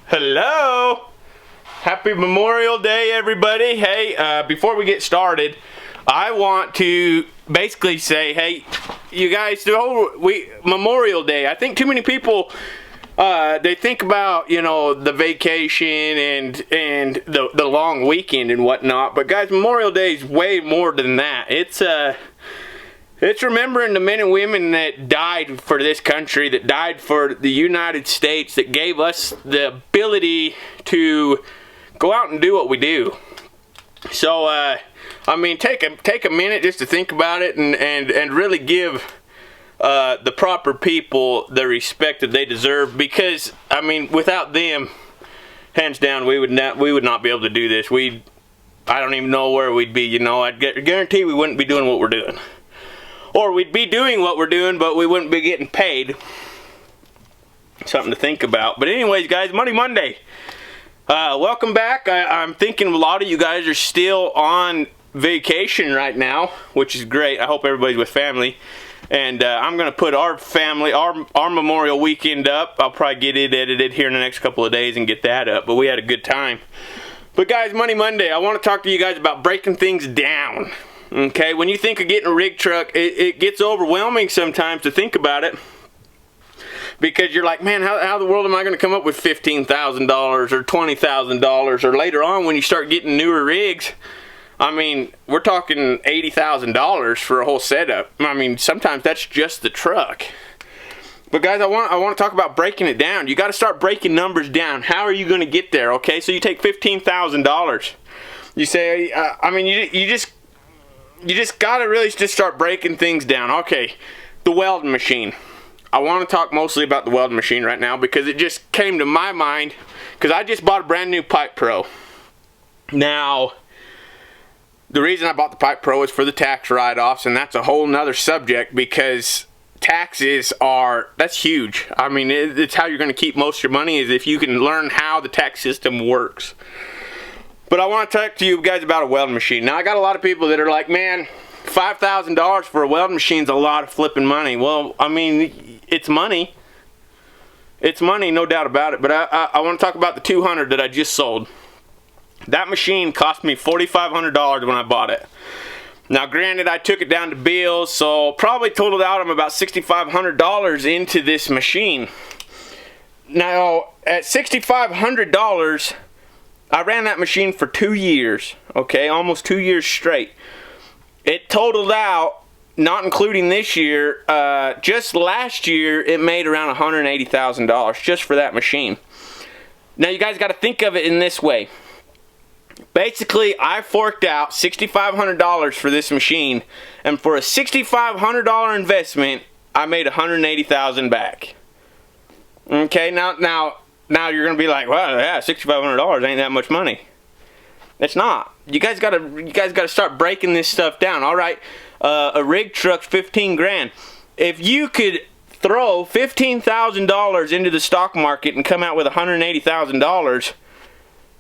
Hello! Happy Memorial Day, everybody. Hey, before we get started, I want to basically say, hey, you guys, Memorial Day, I think too many people, they think about, the vacation and the long weekend and whatnot, but guys, Memorial Day is way more than that. It's remembering the men and women that died for this country, that died for the United States, that gave us the ability to go out and do what we do. So, take a minute just to think about it and really give the proper people the respect that they deserve, because, without them, hands down, we would not be able to do this. I don't even know where we'd be, I'd guarantee we wouldn't be doing what we're doing. Or we'd be doing what we're doing, but we wouldn't be getting paid. Something to think about. But anyways, guys, Money Monday. Welcome back. I'm thinking a lot of you guys are still on vacation right now, which is great. I hope everybody's with family. And I'm going to put our family, our Memorial weekend up. I'll probably get it edited here in the next couple of days and get that up. But we had a good time. But guys, Money Monday, I want to talk to you guys about breaking things down. Okay, when you think of getting a rig truck, it gets overwhelming sometimes to think about it, because you're like, man, how the world am I going to come up with $15,000 or $20,000, or later on when you start getting newer rigs, we're talking $80,000 for a whole setup. Sometimes that's just the truck. But guys, I want to talk about breaking it down. You got to start breaking numbers down. How are you going to get there? Okay, so you take $15,000. You say, you just gotta really just start breaking things down. Okay, the welding machine. I want to talk mostly about the welding machine right now because it just came to my mind because I just bought a brand new Pipe Pro. Now, the reason I bought the Pipe Pro is for the tax write-offs, and that's a whole nother subject because taxes that's huge. It's how you're going to keep most of your money, is if you can learn how the tax system works. But I want to talk to you guys about a welding machine. Now, I got a lot of people that are like, man, $5,000 for a welding machine is a lot of flipping money. Well, it's money. It's money, no doubt about it. But I want to talk about the 200 that I just sold. That machine cost me $4,500 when I bought it. Now, granted, I took it down to bills, so probably totaled out I'm about $6,500 into this machine. Now, at $6,500... I ran that machine for 2 years, okay, almost 2 years straight. It totaled out, not including this year, just last year it made around $180,000 just for that machine. Now you guys got to think of it in this way. Basically, I forked out $6,500 for this machine, and for a $6,500 investment, I made $180,000 back. Okay, now you're gonna be like, well, yeah, $6,500 ain't that much money. It's not. You guys gotta start breaking this stuff down. All right, a rig truck's $15,000. If you could throw $15,000 into the stock market and come out with $180,000,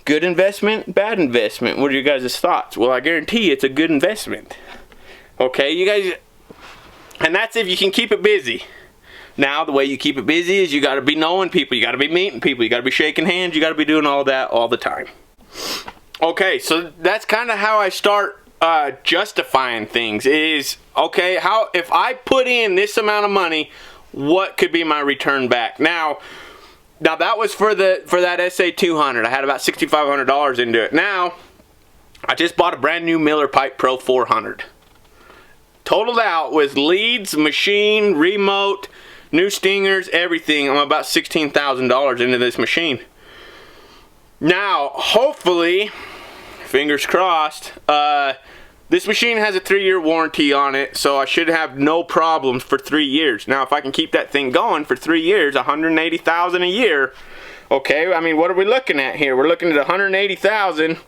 good investment, bad investment? What are your guys' thoughts? Well, I guarantee it's a good investment. Okay, you guys, and that's if you can keep it busy. Now, the way you keep it busy is you got to be knowing people, you got to be meeting people, you got to be shaking hands, you got to be doing all that all the time. Okay, so that's kind of how I start justifying things is, okay, if I put in this amount of money, what could be my return back? Now that was for that SA200. I had about $6,500 into it. Now, I just bought a brand new Miller Pipe Pro 400. Totaled out with leads, machine, remote, new stingers, everything. I'm about $16,000 into this machine. Now, hopefully, fingers crossed, this machine has a 3-year warranty on it, so I should have no problems for 3 years. Now, if I can keep that thing going for 3 years, $180,000 a year, okay, what are we looking at here? We're looking at $180,000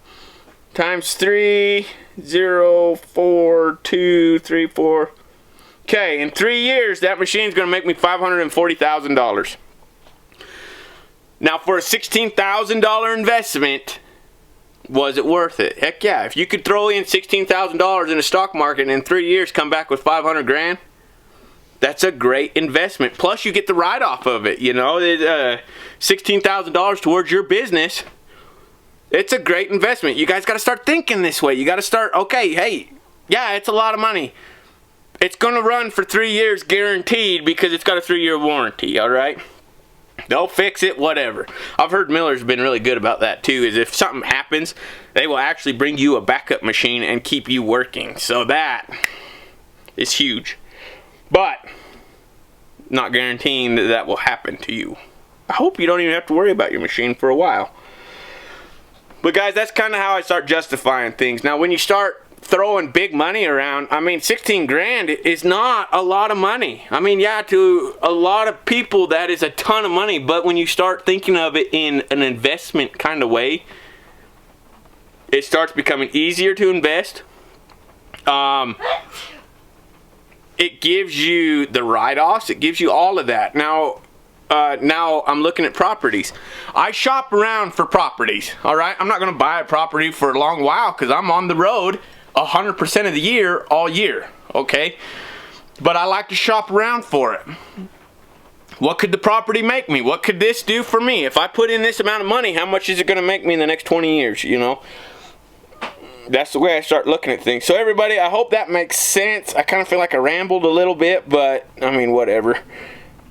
times 3, 0, 4, 2, 3, 4. Okay, in 3 years, that machine's going to make me $540,000. Now, for a $16,000 investment, was it worth it? Heck yeah. If you could throw in $16,000 in the stock market and in 3 years come back with $500,000, That's a great investment. Plus, you get the write-off of it. You know, $16,000 towards your business. It's a great investment. You guys got to start thinking this way. You got to start, okay, hey, yeah, it's a lot of money. It's going to run for 3 years guaranteed because it's got a 3-year warranty, all right? They'll fix it, whatever. I've heard Miller's been really good about that too, is if something happens, they will actually bring you a backup machine and keep you working. So that is huge. But not guaranteeing that that will happen to you. I hope you don't even have to worry about your machine for a while. But guys, that's kind of how I start justifying things. Now when you start throwing big money around, I mean 16 grand is not a lot of money. I mean, yeah, to a lot of people that is a ton of money, but when you start thinking of it in an investment kind of way, it starts becoming easier to invest. It gives you the write-offs, it gives you all of that. Now I'm looking at properties. I shop around for properties, all right? I'm not gonna buy a property for a long while because I'm on the road 100% of the year, all year, okay? But I like to shop around for it. What could the property make me? What could this do for me? If I put in this amount of money, how much is it gonna make me in the next 20 years, you know? That's the way I start looking at things. So everybody, I hope that makes sense. I kind of feel like I rambled a little bit, but I mean, whatever.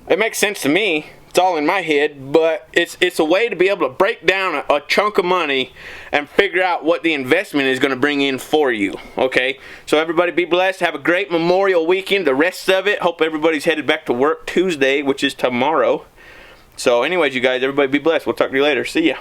It makes sense to me. It's all in my head, but it's a way to be able to break down a chunk of money and figure out what the investment is going to bring in for you, okay? So everybody be blessed. Have a great Memorial weekend. The rest of it, hope everybody's headed back to work Tuesday, which is tomorrow. So anyways, you guys, everybody be blessed. We'll talk to you later. See ya.